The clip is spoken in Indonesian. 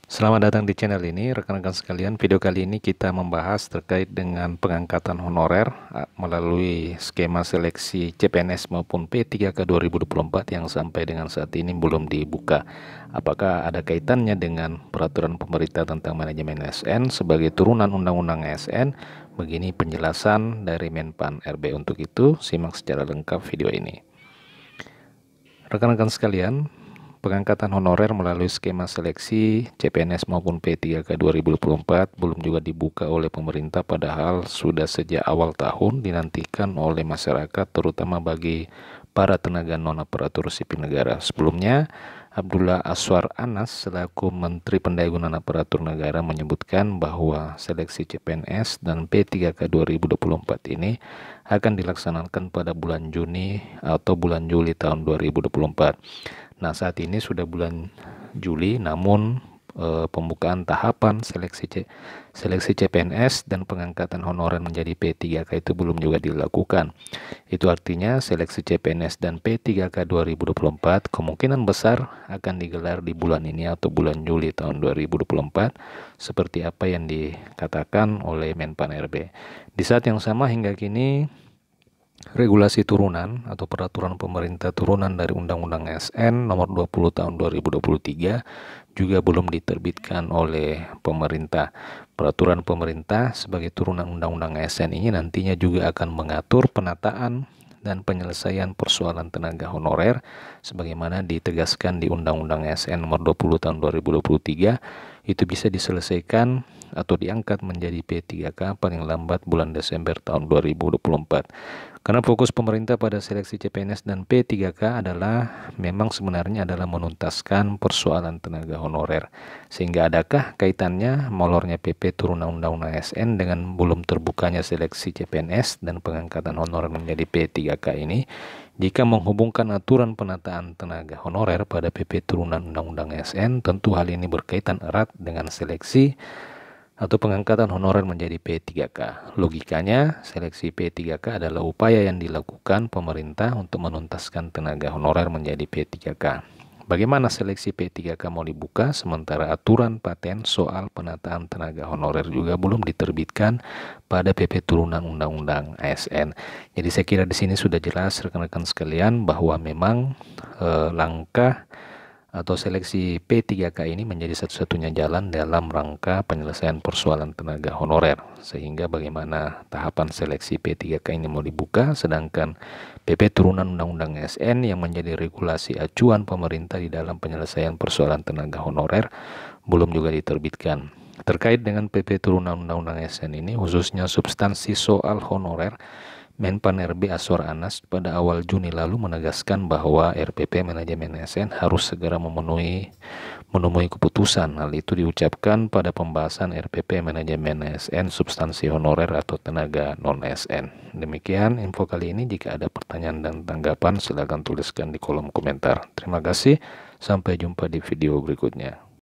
Selamat datang di channel ini, rekan-rekan sekalian. Video kali ini kita membahas terkait dengan pengangkatan honorer melalui skema seleksi CPNS maupun P3K 2024 yang sampai dengan saat ini belum dibuka. Apakah ada kaitannya dengan peraturan pemerintah tentang manajemen ASN sebagai turunan Undang-Undang ASN? Begini penjelasan dari Menpan RB. Untuk itu, simak secara lengkap video ini. Rekan-rekan sekalian, pengangkatan honorer melalui skema seleksi CPNS maupun P3K 2024 belum juga dibuka oleh pemerintah, padahal sudah sejak awal tahun dinantikan oleh masyarakat, terutama bagi para tenaga non-aparatur sipil negara. Sebelumnya, Abdullah Aswar Anas selaku Menteri Pendayagunaan Aparatur Negara menyebutkan bahwa seleksi CPNS dan P3K 2024 ini akan dilaksanakan pada bulan Juni atau bulan Juli tahun 2024. Nah, saat ini sudah bulan Juli, namun pembukaan tahapan seleksi CPNS dan pengangkatan honorer menjadi P3K itu belum juga dilakukan. Itu artinya seleksi CPNS dan P3K 2024 kemungkinan besar akan digelar di bulan ini atau bulan Juli tahun 2024, seperti apa yang dikatakan oleh Menpan RB. Di saat yang sama, hingga kini regulasi turunan atau peraturan pemerintah turunan dari Undang-Undang ASN nomor 20 tahun 2023 juga belum diterbitkan oleh pemerintah. Peraturan pemerintah sebagai turunan Undang-Undang ASN ini nantinya juga akan mengatur penataan dan penyelesaian persoalan tenaga honorer sebagaimana ditegaskan di Undang-Undang ASN nomor 20 tahun 2023. Itu bisa diselesaikan atau diangkat menjadi P3K paling lambat bulan Desember tahun 2024. Karena fokus pemerintah pada seleksi CPNS dan P3K adalah memang sebenarnya adalah menuntaskan persoalan tenaga honorer. Sehingga adakah kaitannya molornya PP turunan Undang-Undang ASN dengan belum terbukanya seleksi CPNS dan pengangkatan honorer menjadi P3K ini? Jika menghubungkan aturan penataan tenaga honorer pada PP turunan Undang-Undang ASN, tentu hal ini berkaitan erat dengan seleksi atau pengangkatan honorer menjadi P3K. Logikanya, seleksi P3K adalah upaya yang dilakukan pemerintah untuk menuntaskan tenaga honorer menjadi P3K. Bagaimana seleksi P3K mau dibuka sementara aturan paten soal penataan tenaga honorer juga belum diterbitkan pada PP turunan Undang-Undang ASN. Jadi saya kira di sini sudah jelas rekan-rekan sekalian bahwa memang langkah atau seleksi P3K ini menjadi satu-satunya jalan dalam rangka penyelesaian persoalan tenaga honorer. Sehingga bagaimana tahapan seleksi P3K ini mau dibuka, sedangkan PP turunan Undang-Undang ASN yang menjadi regulasi acuan pemerintah di dalam penyelesaian persoalan tenaga honorer belum juga diterbitkan. Terkait dengan PP turunan Undang-Undang ASN ini, khususnya substansi soal honorer, Menpan RB Aswar Anas pada awal Juni lalu menegaskan bahwa RPP manajemen ASN harus segera memenuhi keputusan. Hal itu diucapkan pada pembahasan RPP manajemen ASN substansi honorer atau tenaga non-ASN. Demikian info kali ini. Jika ada pertanyaan dan tanggapan, silakan tuliskan di kolom komentar. Terima kasih, sampai jumpa di video berikutnya.